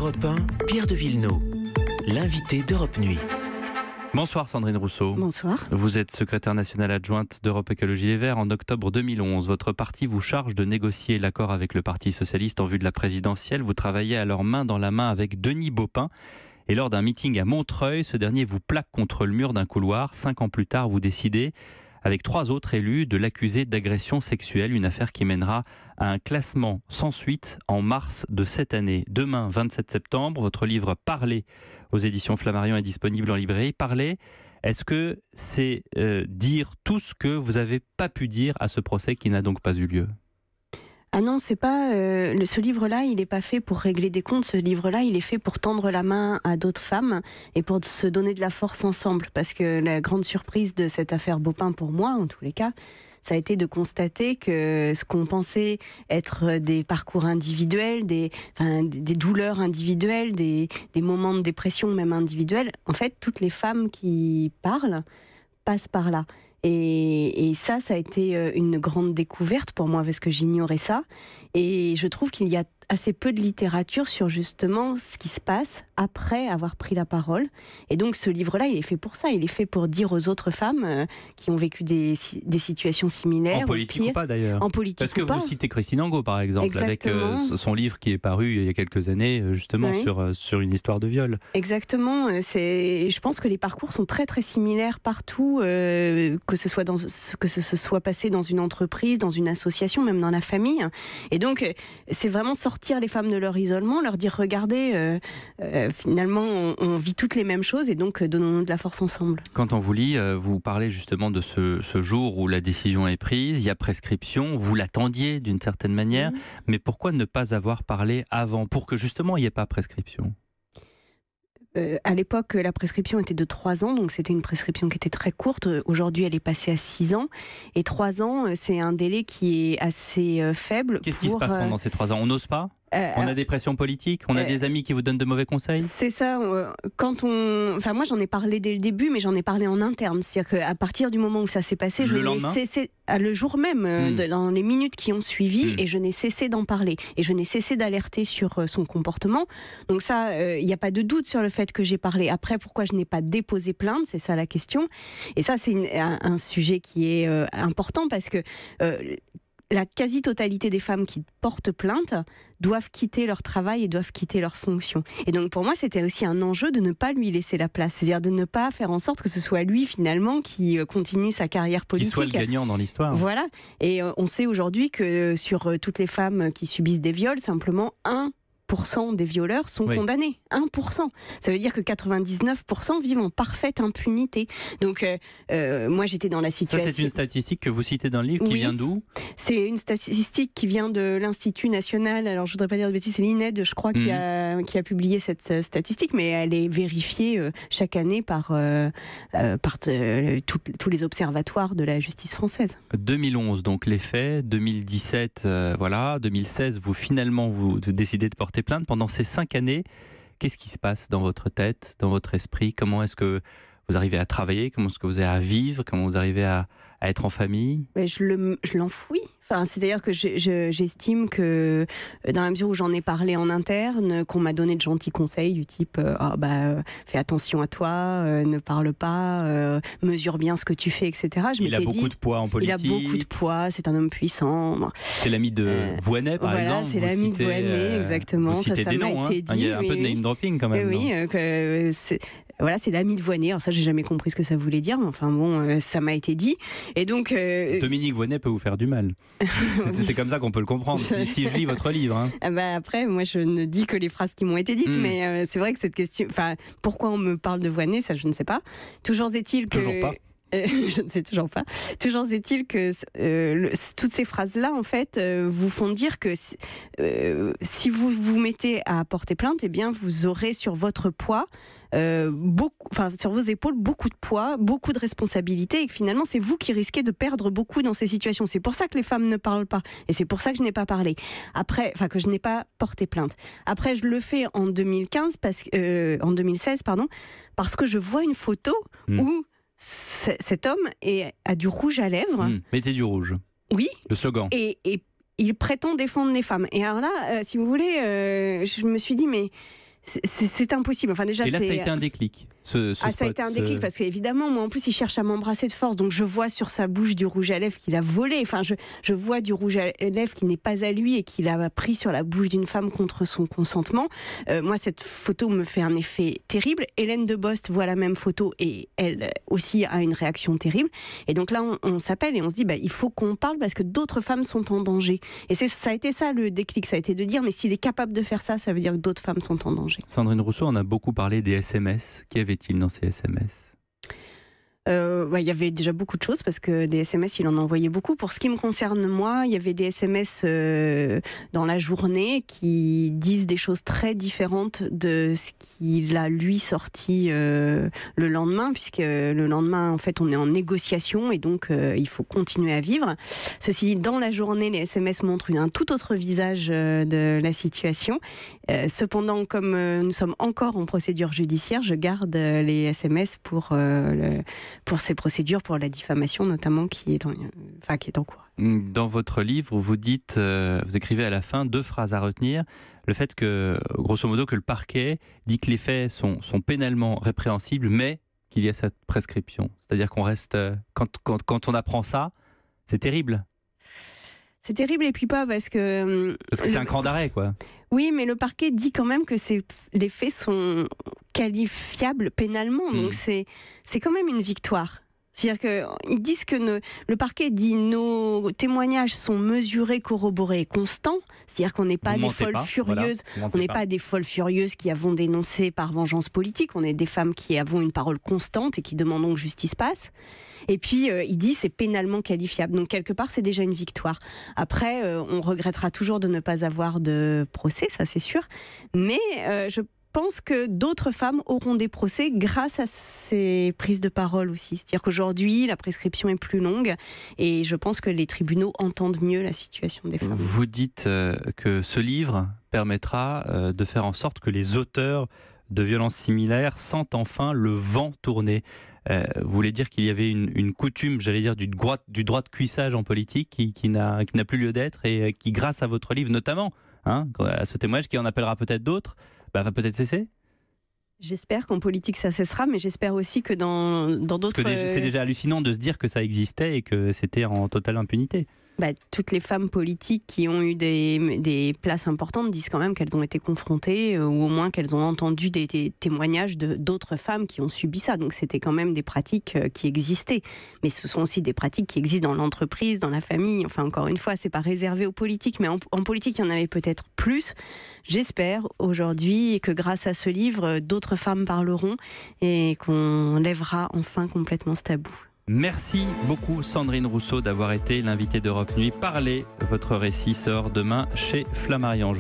Europe 1, Pierre de Villeneuve, l'invité d'Europe Nuit. Bonsoir Sandrine Rousseau. Bonsoir. Vous êtes secrétaire nationale adjointe d'Europe Écologie Les Verts en octobre 2011. Votre parti vous charge de négocier l'accord avec le Parti Socialiste en vue de la présidentielle. Vous travaillez alors main dans la main avec Denis Baupin. Et lors d'un meeting à Montreuil, ce dernier vous plaque contre le mur d'un couloir. 5 ans plus tard, vous décidez, avec 3 autres élus, de l'accuser d'agression sexuelle. Une affaire qui mènera à un classement sans suite en mars de cette année. Demain, 27 septembre, votre livre « Parler » aux éditions Flammarion est disponible en librairie. Parler, est-ce que c'est dire tout ce que vous n'avez pas pu dire à ce procès qui n'a donc pas eu lieu ? Ah non, c'est pas ce livre-là, il n'est pas fait pour régler des comptes. Ce livre-là, il est fait pour tendre la main à d'autres femmes et pour se donner de la force ensemble. Parce que la grande surprise de cette affaire Baupin, pour moi, en tous les cas, ça a été de constater que ce qu'on pensait être des parcours individuels, des douleurs individuelles, des moments de dépression même individuels, en fait, toutes les femmes qui parlent passent par là. Et ça a été une grande découverte pour moi parce que j'ignorais ça. Et je trouve qu'il y a assez peu de littérature sur justement ce qui se passe après avoir pris la parole. Et donc ce livre-là, il est fait pour ça. Il est fait pour dire aux autres femmes qui ont vécu des situations similaires. En politique ou pas d'ailleurs. En politique parce que ou pas. vous citez Christine Angot par exemple. Exactement. Avec son livre qui est paru il y a quelques années justement oui. sur une histoire de viol. Exactement. Je pense que les parcours sont très très similaires partout, que ce soit passé dans une entreprise, dans une association, même dans la famille. Et donc c'est vraiment sortir les femmes de leur isolement, leur dire regardez, finalement on vit toutes les mêmes choses et donc donnons-nous de la force ensemble. Quand on vous lit, vous parlez justement de ce jour où la décision est prise, il y a prescription, vous l'attendiez d'une certaine manière, mais pourquoi ne pas avoir parlé avant pour que justement il n'y ait pas prescription ? À l'époque, la prescription était de 3 ans, donc c'était une prescription qui était très courte. Aujourd'hui, elle est passée à 6 ans. Et 3 ans, c'est un délai qui est assez faible. Qu'est-ce qui se passe pendant ces 3 ans ? On n'ose pas ? On a des pressions politiques ? On a des amis qui vous donnent de mauvais conseils ? C'est ça. Moi, j'en ai parlé dès le début, mais j'en ai parlé en interne. C'est-à-dire qu'à partir du moment où ça s'est passé, je n'ai cessé, le jour même, dans les minutes qui ont suivi, et je n'ai cessé d'en parler. Et je n'ai cessé d'alerter sur son comportement. Donc ça, il n'y a pas de doute sur le fait que j'ai parlé. Après, pourquoi je n'ai pas déposé plainte ? C'est ça la question. Et ça, c'est un sujet qui est important parce que la quasi-totalité des femmes qui portent plainte doivent quitter leur travail et doivent quitter leur fonction. Et donc pour moi, c'était aussi un enjeu de ne pas lui laisser la place. C'est-à-dire de ne pas faire en sorte que ce soit lui finalement qui continue sa carrière politique. Qui soit le gagnant dans l'histoire. Voilà. Et on sait aujourd'hui que sur toutes les femmes qui subissent des viols, simplement 1% des violeurs sont condamnés. 1%. Ça veut dire que 99% vivent en parfaite impunité. Donc, moi, j'étais dans la situation... Ça, c'est une statistique que vous citez dans le livre qui vient d'où ? C'est une statistique qui vvient de l'Institut National, alors je ne voudrais pas dire de bêtises, c'est l'INED, je crois, qui a publié cette statistique, mais elle est vérifiée chaque année par tous les observatoires de la justice française. 2011, donc les faits. 2017, 2016, vous décidez de porter plainte. Pendant ces 5 années, qu'est-ce qui se passe dans votre tête, dans votre esprit ? Comment est-ce que vous arrivez à travailler ? Comment est-ce que vous arrivez à vivre ? Comment vous arrivez à être en famille ? Je l'enfouis. Enfin, c'est-à-dire que j'estime que dans la mesure où j'en ai parlé en interne, qu'on m'a donné de gentils conseils du type fais attention à toi, ne parle pas, mesure bien ce que tu fais, etc. Il a beaucoup de poids en politique. Il a beaucoup de poids, c'est un homme puissant. C'est l'ami de Voynet, par exemple. Voilà, c'est l'ami de Voynet, exactement. Vous citez des noms, été dit. Il y a un peu de name dropping quand même. Oui, c'est l'ami de Voynet. Alors ça, j'ai jamais compris ce que ça voulait dire, mais enfin bon, ça m'a été dit. Et donc, Dominique Voynet peut vous faire du mal. C'est comme ça qu'on peut le comprendre. Si je lis votre livre. Après, moi, je ne dis que les phrases qui m'ont été dites, mais c'est vrai que cette question, pourquoi on me parle de Voynet, ça, je ne sais pas. Toujours est-il que. Toujours pas. Je ne sais toujours pas. Toujours est-il que toutes ces phrases-là, en fait, vous font dire que si vous vous mettez à porter plainte, eh bien, vous aurez sur votre poids, sur vos épaules, beaucoup de poids, beaucoup de responsabilités, et que finalement, c'est vous qui risquez de perdre beaucoup dans ces situations. C'est pour ça que les femmes ne parlent pas, et c'est pour ça que je n'ai pas parlé. Que je n'ai pas porté plainte. Après, je le fais en 2016, parce que je vois une photo où cet homme a du rouge à lèvres. Mettez du rouge. Oui. Le slogan. Et il prétend défendre les femmes. Et alors là, si vous voulez, je me suis dit, mais c'est impossible. Enfin, déjà, et là, ça a été un déclic. Ça a été un déclic parce qu'évidemment, moi en plus, il cherche à m'embrasser de force. Donc je vois sur sa bouche du rouge à lèvres qu'il a volé. Enfin, je vois du rouge à lèvres qui n'est pas à lui et qu'il a pris sur la bouche d'une femme contre son consentement. Moi, cette photo me fait un effet terrible. Hélène de Bost voit la même photo et elle aussi a une réaction terrible. Et donc là, on s'appelle et on se dit, il faut qu'on parle parce que d'autres femmes sont en danger. Et ça a été ça le déclic. Ça a été de dire, mais s'il est capable de faire ça, ça veut dire que d'autres femmes sont en danger. Sandrine Rousseau, on a beaucoup parlé des SMS. Qu'y avait-il dans ces SMS ? Il y avait déjà beaucoup de choses parce que des SMS, il en envoyait beaucoup. Pour ce qui me concerne moi, il y avait des SMS dans la journée qui disent des choses très différentes de ce qu'il a lui sorti le lendemain, puisque le lendemain, en fait, on est en négociation et donc il faut continuer à vivre. Ceci dit, dans la journée, les SMS montrent un tout autre visage de la situation. Cependant, comme nous sommes encore en procédure judiciaire, je garde les SMS pour ces procédures pour la diffamation notamment qui est en cours. Dans votre livre, vous dites, vous écrivez à la fin 2 phrases à retenir. Le fait que, grosso modo, que le parquet dit que les faits sont pénalement répréhensibles, mais qu'il y a cette prescription. C'est-à-dire qu'on reste... Quand on apprend ça, c'est terrible. C'est terrible et puis pas parce que c'est un cran d'arrêt, quoi. Oui, mais le parquet dit quand même que les faits sont qualifiables pénalement, donc c'est quand même une victoire. C'est-à-dire qu'ils disent que le parquet dit nos témoignages sont mesurés, corroborés et constants. C'est-à-dire qu'on n'est pas des folles furieuses. Voilà, on n'est pas des folles furieuses qui avons dénoncé par vengeance politique. On est des femmes qui avons une parole constante et qui demandons que justice passe. Et puis, il dit c'est pénalement qualifiable. Donc, quelque part, c'est déjà une victoire. Après, on regrettera toujours de ne pas avoir de procès, ça c'est sûr. Mais je pense que d'autres femmes auront des procès grâce à ces prises de parole aussi. C'est-à-dire qu'aujourd'hui, la prescription est plus longue et je pense que les tribunaux entendent mieux la situation des femmes. Vous dites que ce livre permettra de faire en sorte que les auteurs de violences similaires sentent enfin le vent tourner. Vous voulez dire qu'il y avait une coutume, j'allais dire, du droit de cuissage en politique qui n'a plus lieu d'être et qui, grâce à votre livre notamment, à ce témoignage qui en appellera peut-être d'autres, va peut-être cesser ? J'espère qu'en politique ça cessera, mais j'espère aussi que dans d'autres... Parce que c'est déjà hallucinant de se dire que ça existait et que c'était en totale impunité. Toutes les femmes politiques qui ont eu des places importantes disent quand même qu'elles ont été confrontées ou au moins qu'elles ont entendu des témoignages d'autres femmes qui ont subi ça. Donc c'était quand même des pratiques qui existaient. Mais ce sont aussi des pratiques qui existent dans l'entreprise, dans la famille. Enfin, encore une fois, c'est pas réservé aux politiques, mais en politique, il y en avait peut-être plus. J'espère aujourd'hui que grâce à ce livre, d'autres femmes parleront et qu'on lèvera enfin complètement ce tabou. Merci beaucoup Sandrine Rousseau d'avoir été l'invitée d'Europe Nuit. Parlez, votre récit sort demain chez Flammarion.